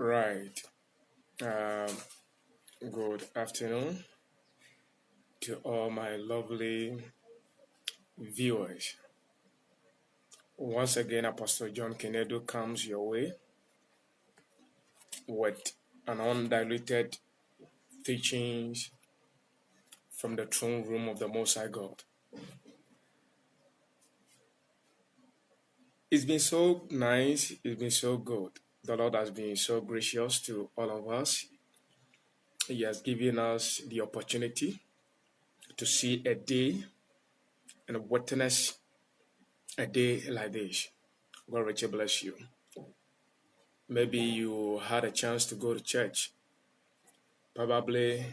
Right. Um, Good afternoon to all my lovely viewers. Once again, Apostle John Kenedo comes your way with an undiluted teachings from the throne room of the Most High God. It's been so nice. It's been so good. The Lord has been so gracious to all of us. He has given us the opportunity to see a day and witness a day like this. God richly bless you. Maybe you had a chance to go to church. Probably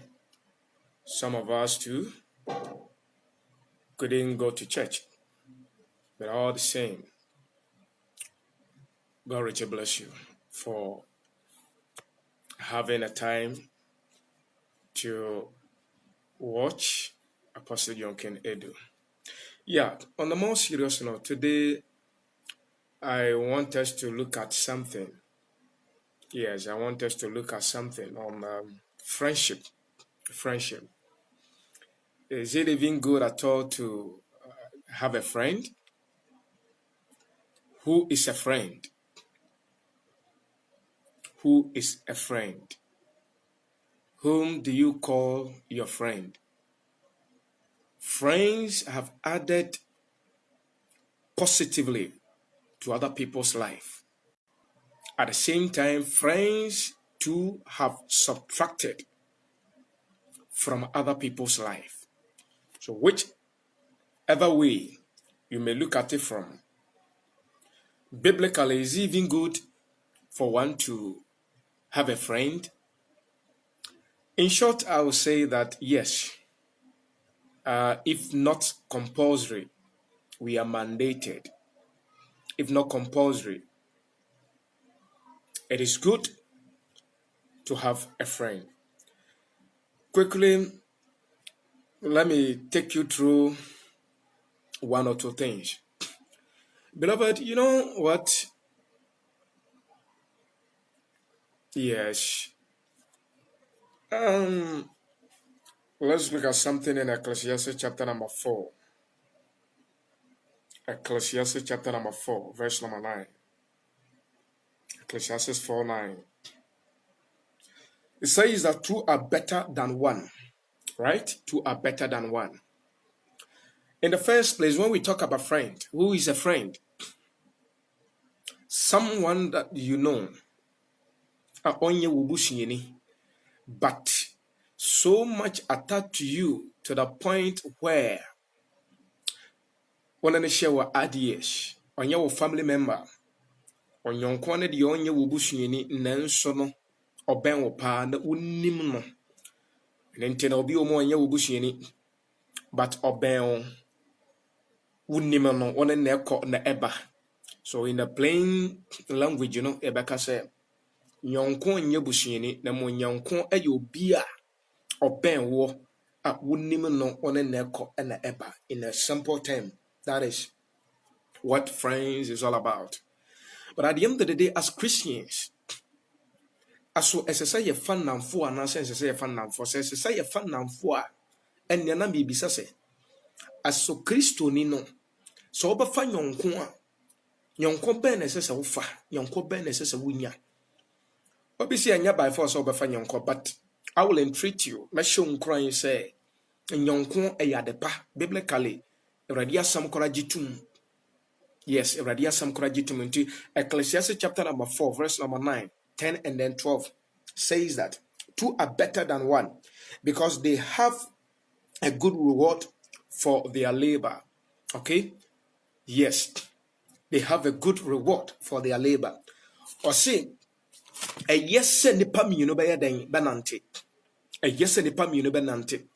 some of us too couldn't go to church. But all the same, God richly bless you for having a time to watch Apostle John Kenedo. Yeah, on the more serious note, today I want us to look at something. Yes, I want us to look at something on friendship. Friendship. Is it even good at all to have a friend? Who is a friend? Who is a friend? Whom do you call your friend? Friends have added positively to other people's life. At the same time, friends too have subtracted from other people's life. So whichever way you may look at it from, biblically, is it even good for one to have a friend? In short, I will say that yes, if not compulsory, we are mandated. If not compulsory, it is good to have a friend. Quickly, let me take you through one or two things. Beloved, you know what? Yes. Let's look at something in Ecclesiastes chapter number 4. Ecclesiastes chapter number 4, verse number 9. Ecclesiastes 4:9. It says that two are better than one. Right? Two are better than one. In the first place, when we talk about friend, who is a friend? Someone that you know, but so much attached to you to the point where when share your ideas on your family member, on your quantity on your bushini, nanso no, or ben or pa, the unim no, and then obi omo on your bushini, but or ben unim no, one and neck na eba. So in the plain language, you know, Ebeka said, Yonko nyebushini, na mo yonko ayobia, or ben wo, at wouldn't no on a neck and a eba. In a simple term, that is what friends is all about. But at the end of the day, as Christians, as I say a fan and for an answer, say a fan and for says, say a fan and for, and yana be bisase. As so Christo nino, so oba yonko. Yonko ben says a ufa, yonko ben says a winya. Obviously, I by force over yonko, but I will entreat you. Let's show crying say, yonko a yadepa, biblically, radia sam korajitum. Yes, radia sam korajitum into Ecclesiastes chapter number 4, verse number 9, 10, and then 12 says that two are better than one because they have a good reward for their labor. Okay? Yes. They have a good reward for their labor. Or say, a yes, nipa minu be den benante. A yes, nipa minu benante.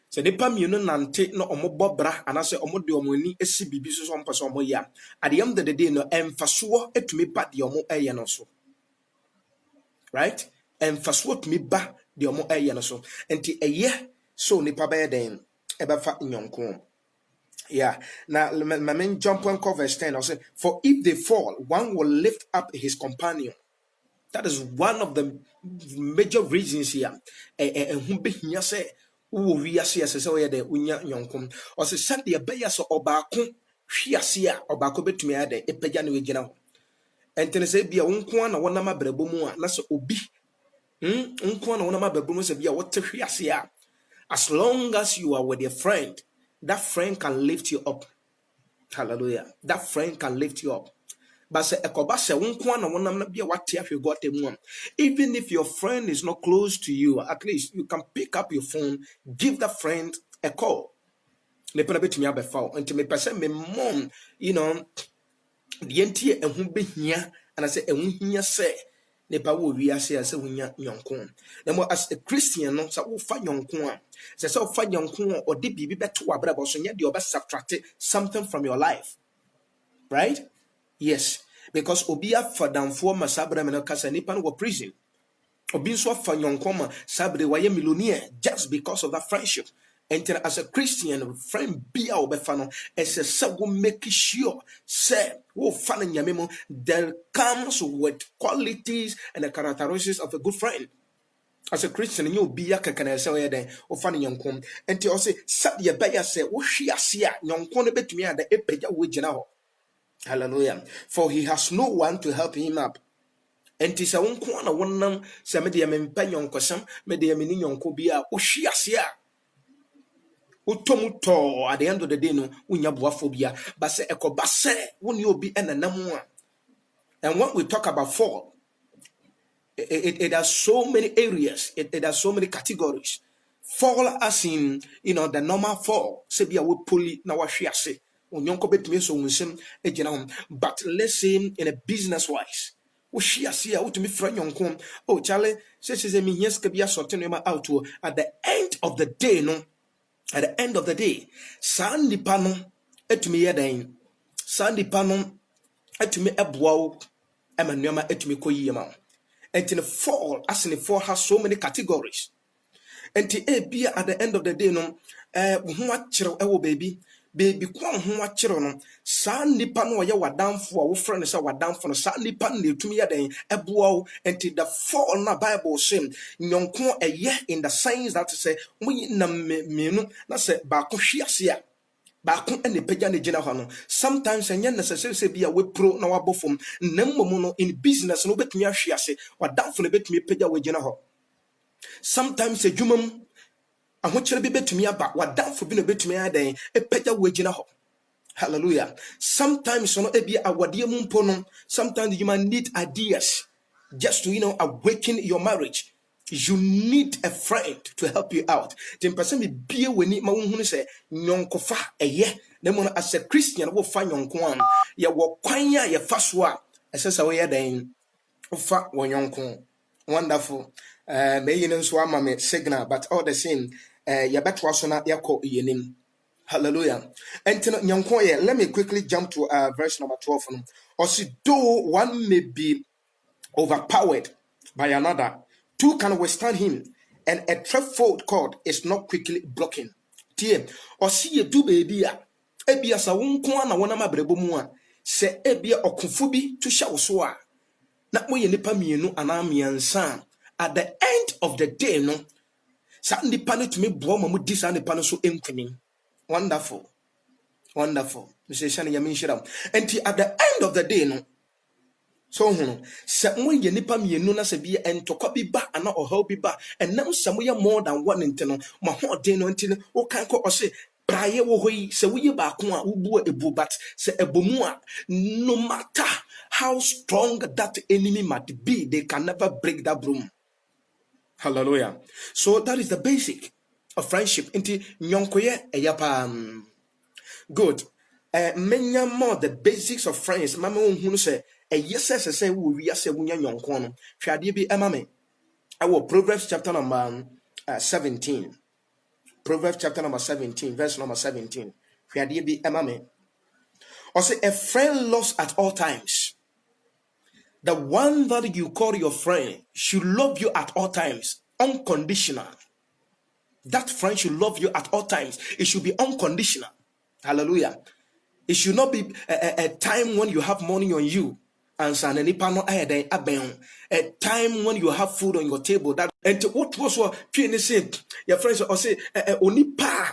Se nipa minu nante no omo bobra anase omo de omo ni esi bibi so mpa so omo ya. At the end of the day no emfaso etumi ba de omo eye no so. Right? Emfaso etumi ba de omo eye no so. Enti eye so nipa be den ebefa nyonko. Yeah. Now, my main jump on verse 10. I'll say, for if they fall, one will lift up his companion. That is one of the major reasons here. Who be here say, who we are see as a de unya yonkum, or say, Sunday a beya so obako, shiasia, obako bet me ade, a pejani wigina. And then say, be a unkwana one ma brebomua, that's obi. Unkwana one ma brebomus, be a water shiasia. As long as you are with your friend, that friend can lift you up. Hallelujah. That friend can lift you up. But say even if your friend is not close to you, at least you can pick up your phone, give that friend a call. Until me person me mom, you know, the NTA and who be here, and I say, and we say. We are say as a Christian, no, so find young corn. So find young corn or did be better to a brother, so yet you best subtract something from your life. Right? Yes. Because Obia for them for Masabra Menocas and Nipan were prison. Obin so for young coma, Sabre why millionaire just because of that friendship. And as a Christian, friend be our befano, as a sub will make sure, say, oh, fun in Yamimo, there comes with qualities and the characteristics of a good friend. As a Christian, you be a can I say, or funny young com, and to say, Sat your bear say, oh, she has young corner bet me at the epic with now. Hallelujah. For he has no one to help him up. And tis a one corner one num, some media mempanyon cosum, media minion cobia, oh, she has Utomuto at the end of the day, no, unyabuaphobia, but say ekobase, when you be an anamua. And when we talk about fall, it has so many areas, it has so many categories. Fall as in, you know, the normal fall, sebia we pulley now shiase, unyonko bet me so unsem, but let's say in a business wise. Shiasia, what to me friend young oh, Charlie, says me, yes, could be a certain out to at the end of the day, no. At the end of the day, Sandy Pano etumi yeden, Sandy Pano etumi ebuau, Emmanuel etumi koyema. And in the fall, as in the fall has so many categories. And be at the end of the day, no, baby, kwan ho akere no saa nipa no ye wadamfo a wo frɛ say wadamfo no saa nipa no etumi ya den eboa wo enti the fall na Bible say nyonko eye in the signs that say we na menu na say ba ko hwiase a ba ko ene pagya ne gina ho no sometimes enye necessary say bia we pro na wabofom na mmom no in business no betumi ahwiase wadamfo no betumi pagya we gina ho sometimes adwumam ahokyere bi betumi aba wadamfo bi no betumi adan epagya wagina ho. Hallelujah. Sometimes no ebi awade mu mpo no sometimes you might need ideas just to awaken your marriage. You need a friend to help you out. The person be bie weni ma wonhunu se nyonkofa eye na mo as a Christian wo fa nyonko am ye wo kwan ya ye fa so a esesa we dan fa wo nyonko. Wonderful. May you know so ama me signal but all the same yabetwa so na yakọ yenim. Hallelujah. And let me quickly jump to verse number 12. Also, though one may be overpowered by another, two can withstand him, and a threefold cord is not quickly broken. Tie, or see a do baby, ebia sa wonko na wona mabrebo mu a, se ebia okunfubi to sha wosoa. Na mo ye nipa mienu ana miensa. At the end of the day, no, sa nipa no tumi bo ma mu di sa nipa no so enkwini. Wonderful. Wonderful. Mr. Shani Yamin Shiram. And at the end of the day, no. So, se mo ye nipa mienu na se bi entokwa bi ba ana ohaw bi ba and now some more than one intino ma ho den no intino o kan ko ose braye wo hoyi se wo ye ba ko a wo bu ebu but se ebomu a no matter how strong that enemy might be, they can never break that broom. Hallelujah. So that is the basic of friendship. Inti nyonkoye eyapa. Good. Many more the basics of friends. Mama who say yes say we are say wunya nyonko no. Hwade bi emame. Our Proverbs chapter number 17. Proverbs chapter number 17, verse number 17. Hwade bi emame. Or say a friend loves at all times. The one that you call your friend should love you at all times, unconditional. That friend should love you at all times. It should be unconditional. Hallelujah. It should not be a time when you have money on you ansa na nipa no ayɛ dɛn abɛn ho. A time when you have food on your table that and what was what twe ne say your friends or say onipa